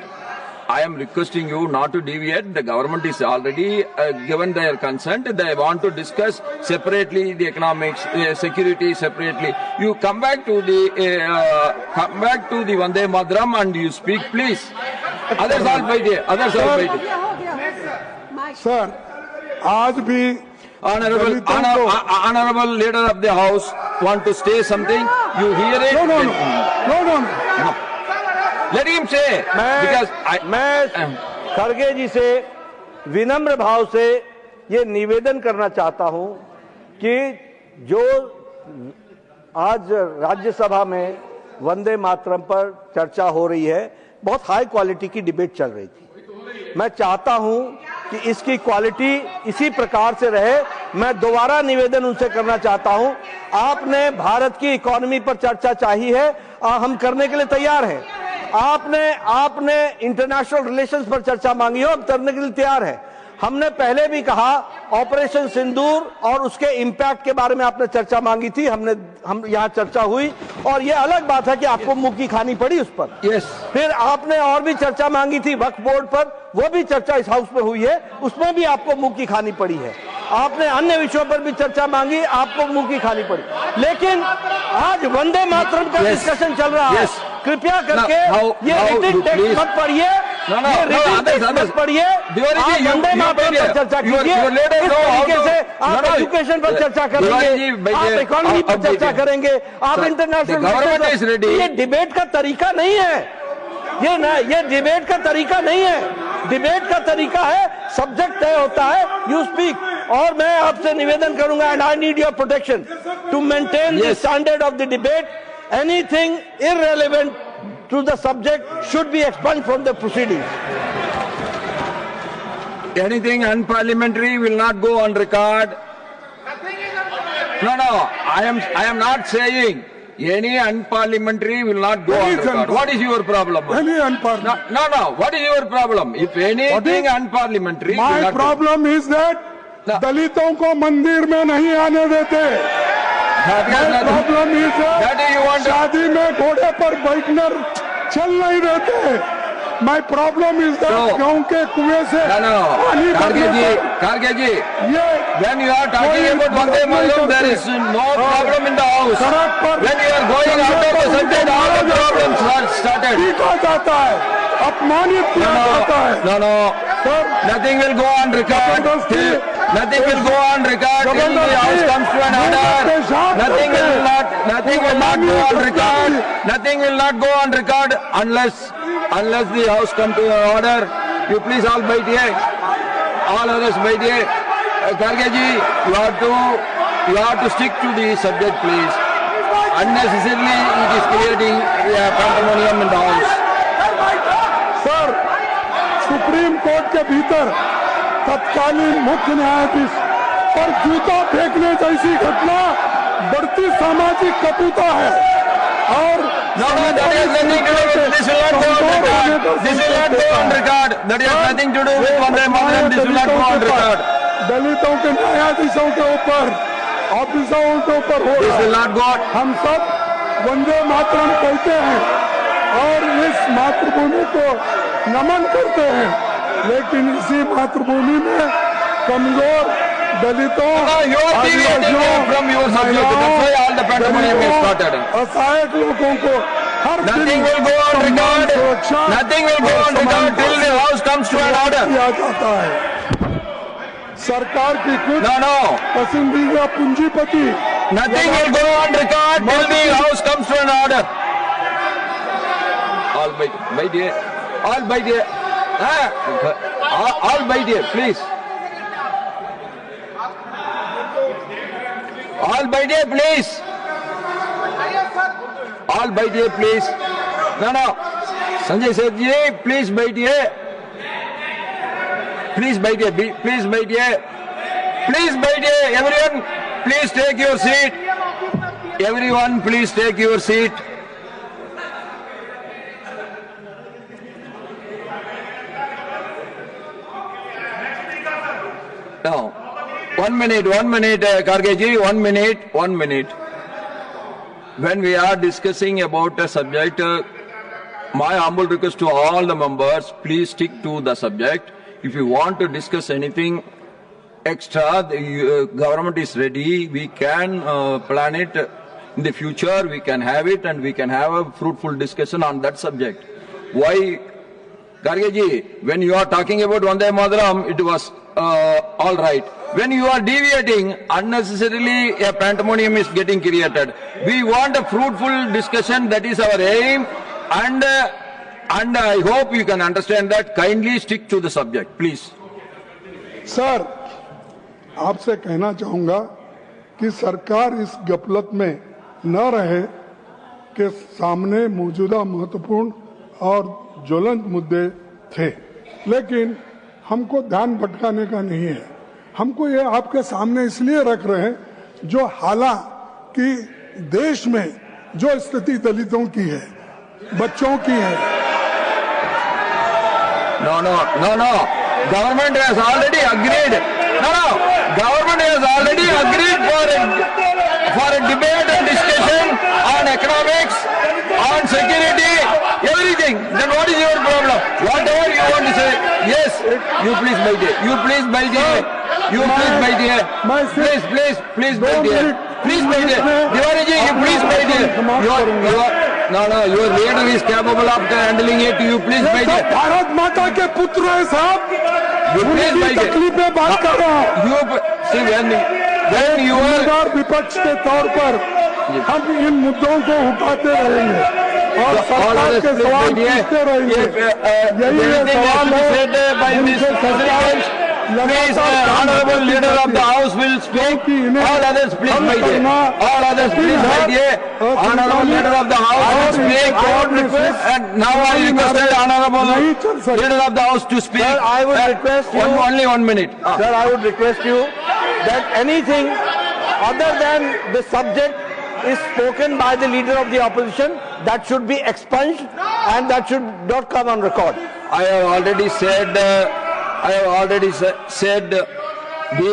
I am requesting you not to deviate. The government is already given their consent. They want to discuss separately the economics, security separately. You come back to the Vande Mataram and you speak, please. Others all wait here. Sir, आज भी honorable leader of the house want to say something. You hear it? No. Let him say. Because मैं खड़गे जी से विनम्र भाव से ये निवेदन करना चाहता हूं कि जो आज राज्यसभा में वंदे मातरम पर चर्चा हो रही है, बहुत हाई क्वालिटी की डिबेट चल रही थी। मैं चाहता हूं कि इसकी क्वालिटी इसी प्रकार से रहे। मैं दोबारा निवेदन उनसे करना चाहता हूं, आपने भारत की इकोनॉमी पर चर्चा चाहिए है, हम करने के लिए तैयार हैं। आपने इंटरनेशनल रिलेशंस पर चर्चा मांगी हो, हम करने के लिए तैयार हैं। हमने पहले भी कहा ऑपरेशन सिंदूर और उसके इंपैक्ट के बारे में आपने चर्चा मांगी थी, हम यहां चर्चा हुई, और यह अलग बात है कि आपको मुंह की खानी पड़ी उस पर। Yes. फिर आपने और भी चर्चा मांगी थी वक्फ बोर्ड पर, वो भी चर्चा इस हाउस में हुई है, उसमें भी आपको मुंह की खानी पड़ी है। आपने अन्य विषयों पर भी चर्चा मांगी, आपको मुंह की खानी पड़ी। लेकिन आज वंदे मातरम का डिस्कशन चल रहा है, कृपया करके ये रिटेन टेक्स्ट मत पढ़िए, मत पढ़िए, आप वंदे मातरम पर चर्चा कीजिए। इस तरीके से आप एजुकेशन पर चर्चा करेंगे, आप इकोनॉमी पर चर्चा करेंगे, आप इंटरनेशनल, ये डिबेट का तरीका नहीं है। ये डिबेट का तरीका नहीं है। डिबेट का तरीका है सब्जेक्ट तय होता है, यू स्पीक। और मैं आपसे निवेदन करूंगा, and I need your protection to maintain the standard of the debate. Anything irrelevant to the subject should be expunged from the proceedings. Anything unparliamentary will not go on record. No, I am not saying any unparliamentary will not go on record. What is your problem? Any unparliamentary? No. What is your problem? If anything unparliamentary, my problem is that दलितों को मंदिर में नहीं आने देते। Problem is शादी में घोड़े पर बैठकर चल नहीं देते। My problem is that गांव के कुएं से पानी Karge ji, when you are talking about Vande Mataram, there is no problem in the house. When you are going out of the subject, all the problems started. पीटा जाता है, अपमानित किया जाता है। No. Nothing will go on record. Nothing will go on record till the house comes to an order. Nothing will not go on record. Nothing will not go on record unless the house come to an order. You please all wait here. All others wait here. Karge ji, you have to stick to the subject, please. Unnecessarily, it is creating pandemonium in the house. Sir, supreme court के भीतर तत्कालीन मुख्य न्यायाधीश पर जूता फेंकने जैसी घटना बढ़ती सामाजिक कटुता है। और This will not go on record. This will not go on record. That has nothing to do with Vande Mataram. This will not go on record. दलितों के न्यायाधीशों के ऊपर, ऑफिसरों के ऊपर हो This will not go on. हम सब वंदे मातरम कहते हैं और इस मातृभूमि को नमन करते हैं, लेकिन इसी मातृभूमि में कमजोर दलितों, असहायक लोगों को हर Nothing will go on record. Nothing will go on record till the house comes to an order. किया जाता है। सरकार की कुछ पसंदीदा पूंजीपति। Nothing will go on record till the house comes to an order. All wait here. All wait here. All wait here, please. All wait here, please. All wait here, please. No. Sanjay Seth ji, please wait here. Please wait here. Please wait here. Please wait here. Everyone, please take your seat. Everyone, please take your seat. No. 1 minute, Karge ji, 1 minute. When we are discussing about a subject, my humble request to all the members, please stick to the subject. If you want to discuss anything extra, the government is ready. We can plan it in the future. We can have it and we can have a fruitful discussion on that subject. Why, Karge ji, when you are talking about Vande Mataram, it was all right. When you are deviating, unnecessarily a pandemonium is getting created. We want a fruitful discussion, that is our aim, and And I hope you can understand that. Kindly stick to the subject, please. Sir, आपसे कहना चाहूंगा कि सरकार इस गफलत में न रहे कि सामने मौजूदा महत्वपूर्ण और ज्वलंत मुद्दे थे, लेकिन हमको ध्यान भटकाने का नहीं है। हमको ये आपके सामने इसलिए रख रहे हैं जो हालांकि देश में जो स्थिति दलितों की है, बच्चों की है। No. Government has already agreed. No. Government has already agreed for a debate and discussion on economics, on security, everything. Then what is your problem? Whatever you want to say, yes. You please बैठिए. You please बैठिए. You please बैठिए. Please बैठिए. Please बैठिए. Diwali ji, you please बैठिए. No, your leader is capable of handling it. You please बैठिए. भारत माता के पुत्र है साहब। You please बैठिए. तकलीफ में बात कर रहा हूँ। You see when you are विपक्ष के तौर पर हम इन मुद्दों को उठाते रहेंगे और सरकार के सवाल पूछते रहेंगे। यही है सवाल है। Please, honorable leader of the house will speak. All others please बैठिए. All others please बैठिए. Honorable leader of the house will speak. And now I requested honorable leader of the house to speak. Sir, I would request you. Only 1 minute. Sir, I would request you that anything other than the subject is spoken by the leader of the opposition, that should be expunged and that should not come on record. I have already said the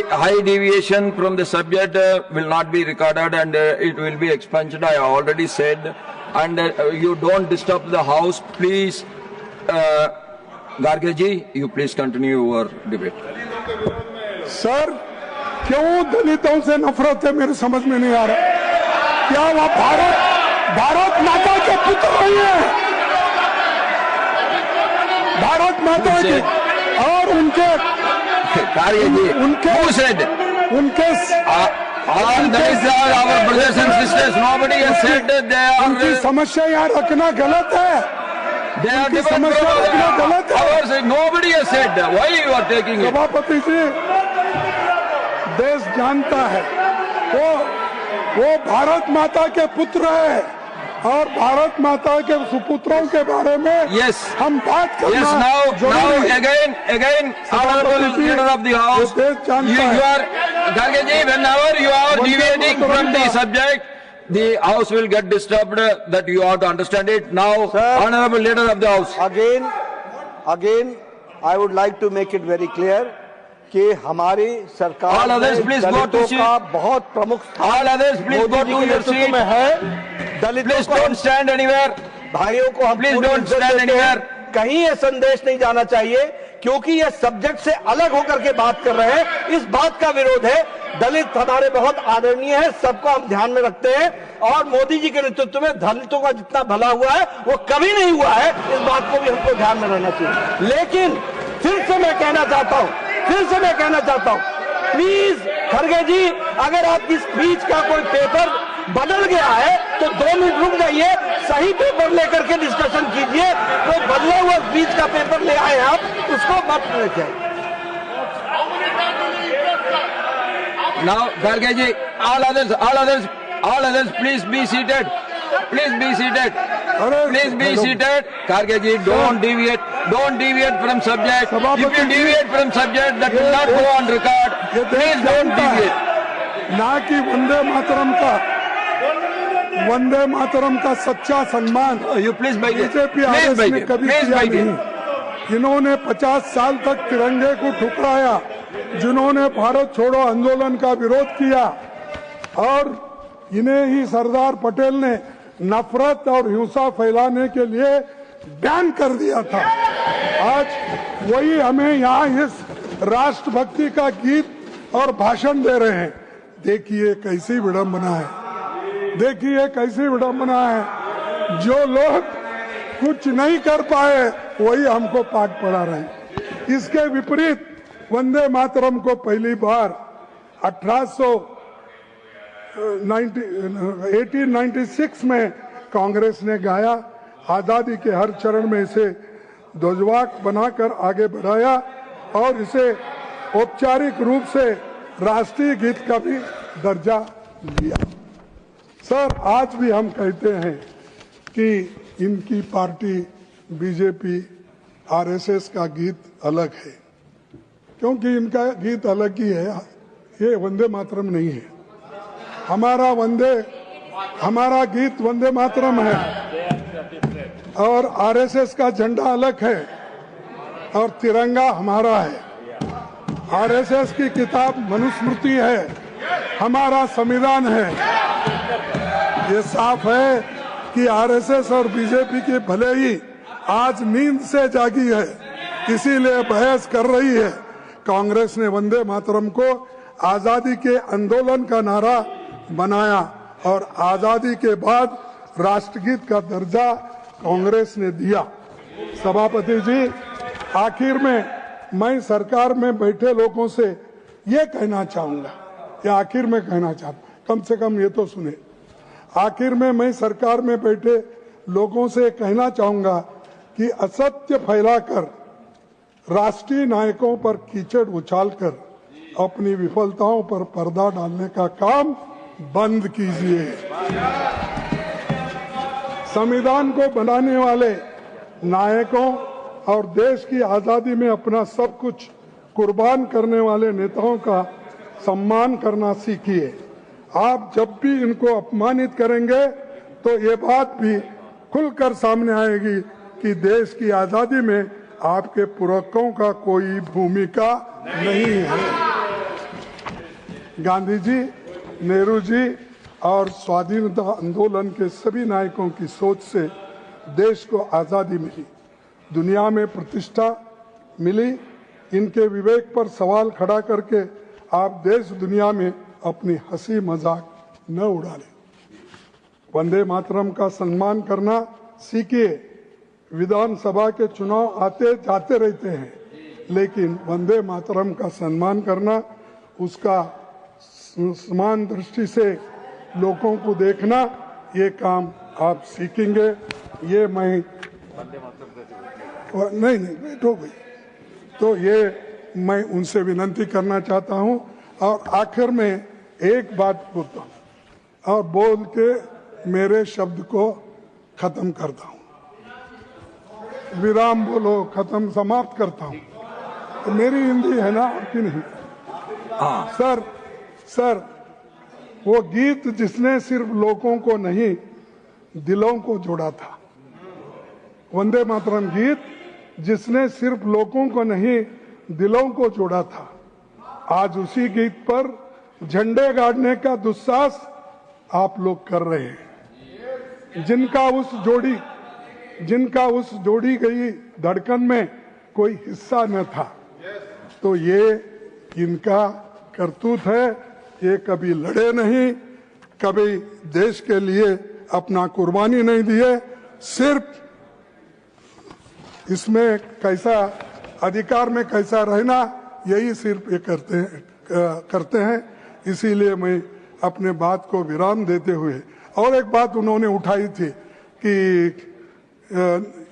high deviation from the subject will not be recorded and it will be expunged. I have already said, and you don't disturb the house, please. Garge ji, you please continue your debate. Sir, क्यों दलितों से नफरत है मेरे समझ में नहीं आ रहा। क्या वह भारत माता के पुत्र नहीं है? भारत माता के और उनके Who said? All these are our brothers and sisters. Nobody has said that they are. उनकी समस्या यहाँ रखना गलत है। They are उनकी different समस्या रखना गलत है। ours. Nobody has said that. Why you are taking it? सभापति जी, देश जानता है वो भारत माता के पुत्र है और भारत माता के सुपुत्रों के बारे में हम बात करना Yes, now again, honorable leader of the house, you are, Garge ji, whenever you are deviating from the subject, the house will get disturbed. That you have to understand it. Now, Sir, honorable leader of the house. Again, I would like to make it very clear कि हमारी सरकार All others please go to seat. का बहुत प्रमुख All others please go to your seat. में है। Please don't stand anywhere. भाइयों को हम Please पूरी don't इज्जत stand देते हैं। anywhere. कहीं ये संदेश नहीं जाना चाहिए क्योंकि ये सब्जेक्ट से अलग होकर के बात कर रहे हैं। इस बात का विरोध है। दलित हमारे बहुत आदरणीय है, सबको हम ध्यान में रखते हैं और मोदी जी के नेतृत्व में दलितों का जितना भला हुआ है वो कभी नहीं हुआ है। इस बात को भी हमको ध्यान में रहना चाहिए। लेकिन फिर से मैं कहना चाहता हूं, प्लीज खड़गे जी, अगर आपकी स्पीच का कोई पेपर बदल गया है तो 2 मिनट रुक जाइए, सही पेपर लेकर के डिस्कशन कीजिए। तो बदला हुआ स्पीच का पेपर ले आए आप, उसको मत लेके आइए। Now, Garge ji, all others, please be seated. Please be seated. Please be seated. Garge ji, don't deviate from subject. If you deviate from subject, that will not go on record. Please don't deviate. ना कि वंदे मातरम का सच्चा सम्मान You please बैठिए. BJP Please ने बैठिए. कभी Please किया बैठिए. नहीं। इन्होंने 50 साल तक तिरंगे को ठुकराया, जिन्होंने भारत छोड़ो आंदोलन का विरोध किया और इन्हें ही सरदार पटेल ने नफरत और हिंसा फैलाने के लिए बैन कर दिया था। आज वही हमें यहाँ इस राष्ट्रभक्ति का गीत और भाषण दे रहे हैं। देखिए कैसी विडंबना है, देखिए कैसी विडंबना है। जो लोग कुछ नहीं कर पाए वही हमको पाठ पढ़ा रहे हैं। इसके विपरीत वंदे मातरम को पहली बार 1896 में कांग्रेस ने गाया आजादी के हर चरण में इसे ध्वजवाहक बनाकर आगे बढ़ाया और इसे औपचारिक रूप से राष्ट्रीय गीत का भी दर्जा दिया। सर, आज भी हम कहते हैं कि इनकी पार्टी बीजेपी आरएसएस का गीत अलग है, क्योंकि इनका गीत अलग ही है। ये वंदे मातरम नहीं है। हमारा गीत वंदे मातरम है और आरएसएस का झंडा अलग है और तिरंगा हमारा है। आरएसएस की किताब मनुस्मृति है, हमारा संविधान है। ये साफ है कि आरएसएस और बीजेपी के भले ही आज नींद से जागी है, इसीलिए बहस कर रही है। कांग्रेस ने वंदे मातरम को आजादी के आंदोलन का नारा बनाया और आजादी के बाद राष्ट्रगीत का दर्जा कांग्रेस ने दिया। सभापति जी, आखिर में मैं सरकार में बैठे लोगों से ये कहना चाहूंगा, या आखिर में कहना चाहता, कम से कम ये तो सुने। आखिर में मैं सरकार में बैठे लोगों से कहना चाहूंगा कि असत्य फैलाकर राष्ट्रीय नायकों पर कीचड़ उछालकर अपनी विफलताओं पर पर्दा डालने का काम बंद कीजिए। संविधान को बनाने वाले नायकों और देश की आजादी में अपना सब कुछ कुर्बान करने वाले नेताओं का सम्मान करना सीखिए। आप जब भी इनको अपमानित करेंगे तो ये बात भी खुलकर सामने आएगी कि देश की आजादी में आपके पूर्वजों का कोई भूमिका नहीं है। गांधी जी, नेहरू जी और स्वाधीनता आंदोलन के सभी नायकों की सोच से देश को आजादी मिली, दुनिया में प्रतिष्ठा मिली। इनके विवेक पर सवाल खड़ा करके आप देश दुनिया में अपनी हंसी मजाक न उड़ालें। वंदे मातरम का सम्मान करना सीखिए। विधानसभा के चुनाव आते जाते रहते हैं, लेकिन वंदे मातरम का सम्मान करना, उसका समान दृष्टि से लोगों को देखना, ये काम आप सीखेंगे। ये मैं नहीं बैठो भाई, तो ये मैं उनसे विनती करना चाहता हूं। और आखिर में एक बात बोलता हूं और बोल के मेरे शब्द को खत्म करता हूं। विराम बोलो, खत्म, समाप्त करता हूं। तो मेरी हिंदी है ना, आपकी नहीं। सर, वो गीत जिसने सिर्फ लोगों को नहीं दिलों को जोड़ा था, वंदे मातरम गीत जिसने सिर्फ लोगों को नहीं दिलों को जोड़ा था, आज उसी गीत पर झंडे गाड़ने का दुस्साहस आप लोग कर रहे हैं। जिनका उस जोड़ी गई धड़कन में कोई हिस्सा न था, तो ये इनका करतूत है। ये कभी लड़े नहीं, कभी देश के लिए अपना कुर्बानी नहीं दिए। सिर्फ इसमें कैसा अधिकार में कैसा रहना, यही सिर्फ ये करते हैं। इसीलिए मैं अपने बात को विराम देते हुए, और एक बात उन्होंने उठाई थी कि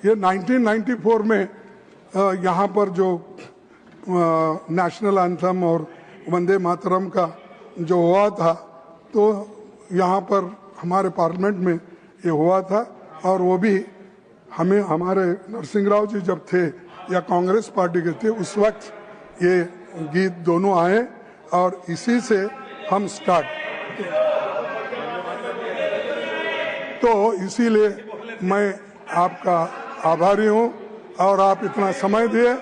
ये 1994 में यहाँ पर जो नेशनल एंथम और वंदे मातरम का जो हुआ था, तो यहाँ पर हमारे पार्लियामेंट में ये हुआ था, और वो भी हमारे नरसिंह राव जी जब थे या कांग्रेस पार्टी के थे, उस वक्त ये गीत दोनों आए और इसी से हम स्टार्ट। तो इसीलिए मैं आपका आभारी हूँ और आप इतना समय दिए।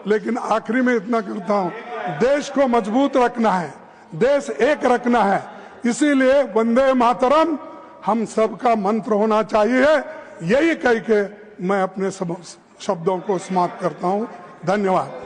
लेकिन आखिरी में इतना करता हूँ, देश को मजबूत रखना है, देश एक रखना है। इसीलिए वंदे मातरम हम सबका मंत्र होना चाहिए। यही कह के मैं अपने शब्दों को समाप्त करता हूँ। धन्यवाद।